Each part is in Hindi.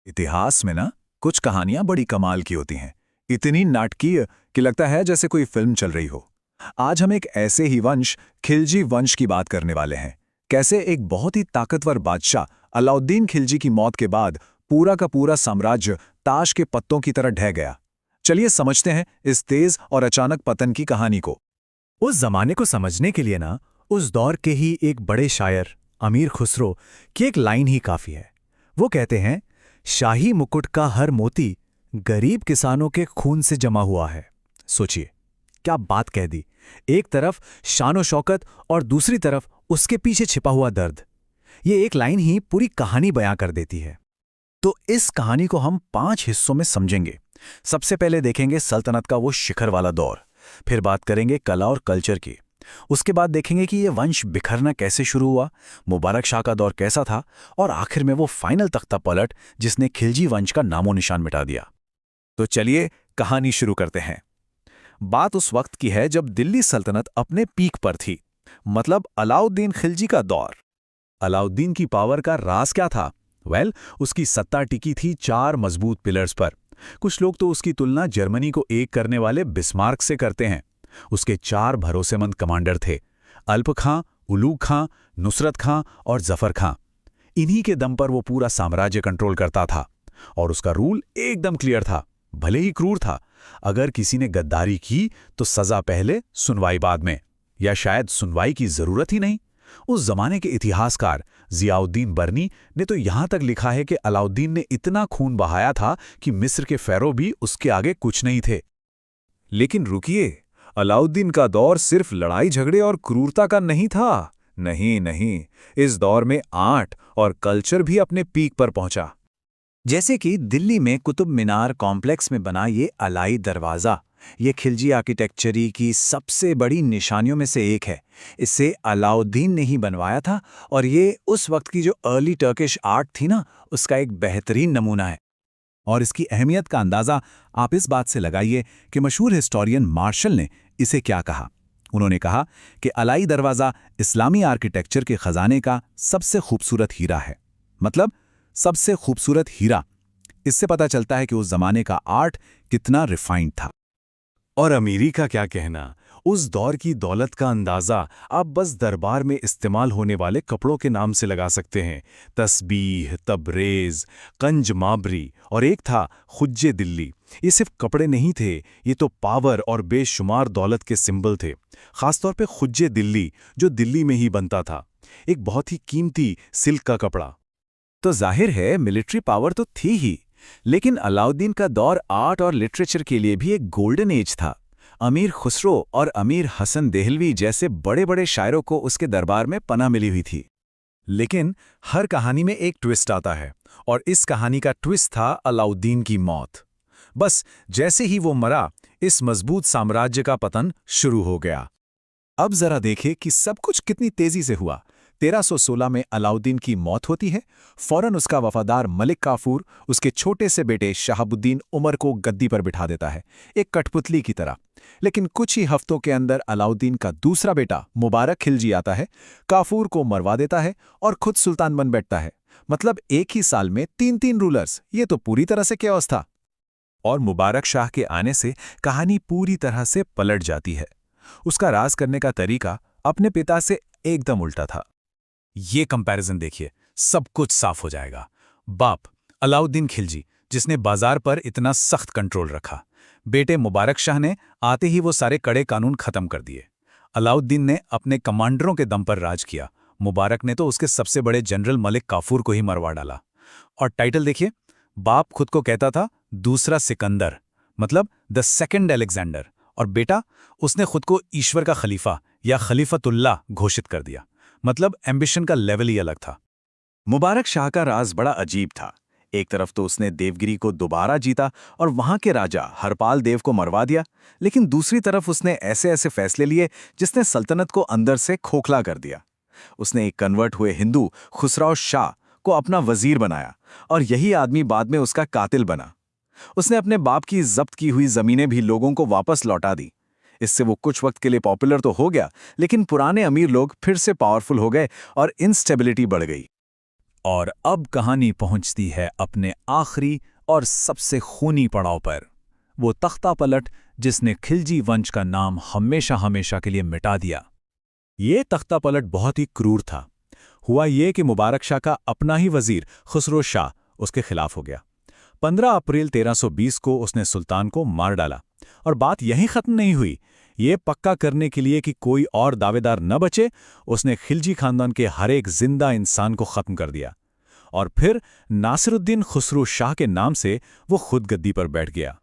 इतिहास में ना कुछ कहानियां बड़ी कमाल की होती हैं। इतनी नाटकीय कि लगता है जैसे कोई फिल्म चल रही हो। आज हम एक ऐसे ही वंश, खिलजी वंश की बात करने वाले हैं। कैसे एक बहुत ही ताकतवर बादशाह अलाउद्दीन खिलजी की मौत के बाद पूरा का पूरा साम्राज्य ताश के पत्तों की तरह ढह गया। चलिए समझते हैं इस तेज और अचानक पतन की कहानी को। उस जमाने को समझने के लिए ना उस दौर के ही एक बड़े शायर अमीर खुसरो की एक लाइन ही काफी है। वो कहते हैं, शाही मुकुट का हर मोती गरीब किसानों के खून से जमा हुआ है। सोचिए, क्या बात कह दी। एक तरफ शानो शौकत और दूसरी तरफ उसके पीछे छिपा हुआ दर्द। ये एक लाइन ही पूरी कहानी बयां कर देती है। तो इस कहानी को हम 5 हिस्सों में समझेंगे। सबसे पहले देखेंगे सल्तनत का वो शिखर वाला दौर, फिर बात करेंगे कला और कल्चर की। उसके बाद देखेंगे कि ये वंश बिखरना कैसे शुरू हुआ, मुबारक शाह का दौर कैसा था, और आखिर में वो फाइनल तख्ता पलट जिसने खिलजी वंश का नामो निशान मिटा दिया। तो चलिए कहानी शुरू करते हैं। बात उस वक्त की है जब दिल्ली सल्तनत अपने पीक पर थी, मतलब अलाउद्दीन खिलजी का दौर। अलाउद्दीन की पावर का राज क्या था? उसकी सत्ता टिकी थी 4 मजबूत पिलर्स पर। कुछ लोग तो उसकी तुलना जर्मनी को एक करने वाले बिस्मार्क से करते हैं। उसके 4 भरोसेमंद कमांडर थे, अल्प खां, उलूग खां, नुसरत खां और जफर खां। इन्हीं के दम पर वो पूरा साम्राज्य कंट्रोल करता था, और उसका रूल एकदम क्लियर था, भले ही क्रूर था। अगर किसी ने गद्दारी की तो सजा पहले, सुनवाई बाद में, या शायद सुनवाई की जरूरत ही नहीं। उस जमाने के इतिहासकार जियाउद्दीन बर्नी ने तो यहां तक लिखा है कि अलाउद्दीन ने इतना खून बहाया था कि मिस्र के फेरो भी उसके आगे कुछ नहीं थे। लेकिन रुकिए, अलाउद्दीन का दौर सिर्फ लड़ाई झगड़े और क्रूरता का नहीं था। नहीं नहीं, इस दौर में आर्ट और कल्चर भी अपने पीक पर पहुंचा। जैसे कि दिल्ली में कुतुब मीनार कॉम्प्लेक्स में बना ये अलाई दरवाज़ा, ये खिलजी आर्किटेक्चरी की सबसे बड़ी निशानियों में से एक है। इसे अलाउद्दीन ने ही बनवाया था, और ये उस वक्त की जो अर्ली टर्किश आर्ट थी ना, उसका एक बेहतरीन नमूना है। और इसकी अहमियत का अंदाज़ा आप इस बात से लगाइए कि मशहूर हिस्टोरियन मार्शल ने इसे क्या कहा। उन्होंने कहा कि अलाई दरवाज़ा इस्लामी आर्किटेक्चर के खजाने का सबसे खूबसूरत हीरा है। मतलब सबसे खूबसूरत हीरा। इससे पता चलता है कि उस जमाने का आर्ट कितना रिफाइंड था। और अमीरी का क्या कहना, उस दौर की दौलत का अंदाज़ा आप बस दरबार में इस्तेमाल होने वाले कपड़ों के नाम से लगा सकते हैं। तस्बीह, तबरेज़, कंज माबरी, और एक था खुज्जे दिल्ली। ये सिर्फ कपड़े नहीं थे, ये तो पावर और बेशुमार दौलत के सिंबल थे। खासतौर पे खुज्जे दिल्ली, जो दिल्ली में ही बनता था, एक बहुत ही कीमती सिल्क का कपड़ा। तो जाहिर है मिलिट्री पावर तो थी ही, लेकिन अलाउद्दीन का दौर आर्ट और लिटरेचर के लिए भी एक गोल्डन एज था। अमीर खुसरो और अमीर हसन देहलवी जैसे बड़े बड़े शायरों को उसके दरबार में पनाह मिली हुई थी। लेकिन हर कहानी में एक ट्विस्ट आता है, और इस कहानी का ट्विस्ट था अलाउद्दीन की मौत। बस जैसे ही वो मरा, इस मजबूत साम्राज्य का पतन शुरू हो गया। अब जरा देखें कि सब कुछ कितनी तेजी से हुआ। 1316 में अलाउद्दीन की मौत होती है। फौरन उसका वफादार मलिक काफूर उसके छोटे से बेटे शहाबुद्दीन उमर को गद्दी पर बिठा देता है, एक कठपुतली की तरह। लेकिन कुछ ही हफ्तों के अंदर अलाउद्दीन का दूसरा बेटा मुबारक खिलजी आता है, काफूर को मरवा देता है और खुद सुल्तान बन बैठता है। मतलब एक ही साल में 3 रूलर्स। ये तो पूरी तरह से केओस था। और मुबारक शाह के आने से कहानी पूरी तरह से पलट जाती है। उसका राज करने का तरीका अपने पिता से एकदम उल्टा था। ये कंपैरिजन देखिए, सब कुछ साफ हो जाएगा। बाप अलाउद्दीन खिलजी, जिसने बाजार पर इतना सख्त कंट्रोल रखा। बेटे मुबारक शाह ने आते ही वो सारे कड़े कानून खत्म कर दिए। अलाउद्दीन ने अपने कमांडरों के दम पर राज किया। मुबारक ने तो उसके सबसे बड़े जनरल मलिक काफूर को ही मरवा डाला। और टाइटल देखिए, बाप खुद को कहता था दूसरा सिकंदर, मतलब द सेकंड अलेक्जेंडर, और बेटा उसने खुद को ईश्वर का खलीफा या खलीफतुल्लाह घोषित कर दिया। मतलब एम्बिशन का लेवल ही अलग था। मुबारक शाह का राज बड़ा अजीब था। एक तरफ तो उसने देवगिरी को दोबारा जीता और वहां के राजा हरपाल देव को मरवा दिया, लेकिन दूसरी तरफ उसने ऐसे ऐसे फैसले लिए जिसने सल्तनत को अंदर से खोखला कर दिया। उसने एक कन्वर्ट हुए हिंदू खुसराव शाह को अपना वजीर बनाया, और यही आदमी बाद में उसका कातिल बना। उसने अपने बाप की जब्त की हुई जमीनें भी लोगों को वापस लौटा दी। इससे वो कुछ वक्त के लिए पॉपुलर तो हो गया, लेकिन पुराने अमीर लोग फिर से पावरफुल हो गए और इंस्टेबिलिटी बढ़ गई। और अब कहानी पहुंचती है अपने आखिरी और सबसे खूनी पड़ाव पर, वो तख्ता पलट जिसने खिलजी वंश का नाम हमेशा हमेशा के लिए मिटा दिया। ये तख्ता पलट बहुत ही क्रूर था। हुआ ये कि मुबारक शाह का अपना ही वजीर खुसरो शाह उसके खिलाफ हो गया। 15 अप्रैल 1320 को उसने सुल्तान को मार डाला। और बात यहीं खत्म नहीं हुई। ये पक्का करने के लिए कि कोई और दावेदार न बचे, उसने खिलजी खानदान के हर एक जिंदा इंसान को खत्म कर दिया। और फिर नासिरुद्दीन खुसरो शाह के नाम से वो खुद गद्दी पर बैठ गया।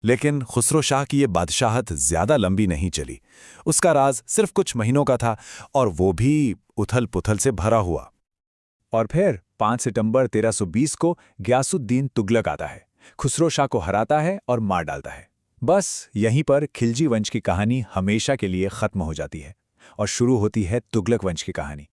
लेकिन खुसरो शाह की ये बादशाहत ज्यादा लंबी नहीं चली। उसका राज सिर्फ कुछ महीनों का था, और वो भी उथल पुथल से भरा हुआ। और फिर 5 सितंबर 1320 को गयासुद्दीन तुगलक आता है, खुसरो शाह को हराता है और मार डालता है। बस यहीं पर खिलजी वंश की कहानी हमेशा के लिए खत्म हो जाती है और शुरू होती है तुगलक वंश की कहानी।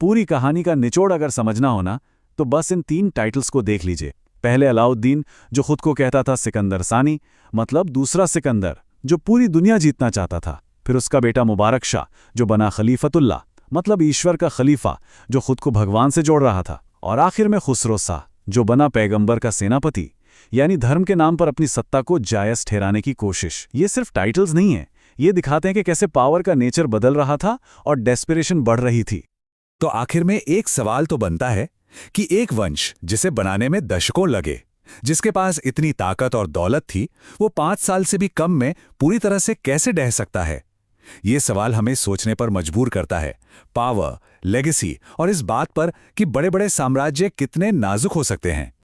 पूरी कहानी का निचोड़ अगर समझना हो ना, तो बस इन 3 टाइटल्स को देख लीजिए। पहले अलाउद्दीन, जो खुद को कहता था सिकंदर सानी, मतलब दूसरा सिकंदर, जो पूरी दुनिया जीतना चाहता था। फिर उसका बेटा मुबारक शाह, जो बना खलीफतुल्लाह, मतलब ईश्वर का खलीफा, जो खुद को भगवान से जोड़ रहा था। और आखिर में खुसरो शाह, जो बना पैगंबर का सेनापति, यानी धर्म के नाम पर अपनी सत्ता को जायज़ ठहराने की कोशिश। ये सिर्फ टाइटल्स नहीं है, ये दिखाते हैं कि कैसे पावर का नेचर बदल रहा था और डेस्परेशन बढ़ रही थी। तो आखिर में एक सवाल तो बनता है कि एक वंश जिसे बनाने में दशकों लगे, जिसके पास इतनी ताकत और दौलत थी, वो 5 साल से भी कम में पूरी तरह से कैसे ढह सकता है? ये सवाल हमें सोचने पर मजबूर करता है। पावर, लेगेसी और इस बात पर कि बड़े-बड़े साम्राज्य कितने नाजुक हो सकते हैं।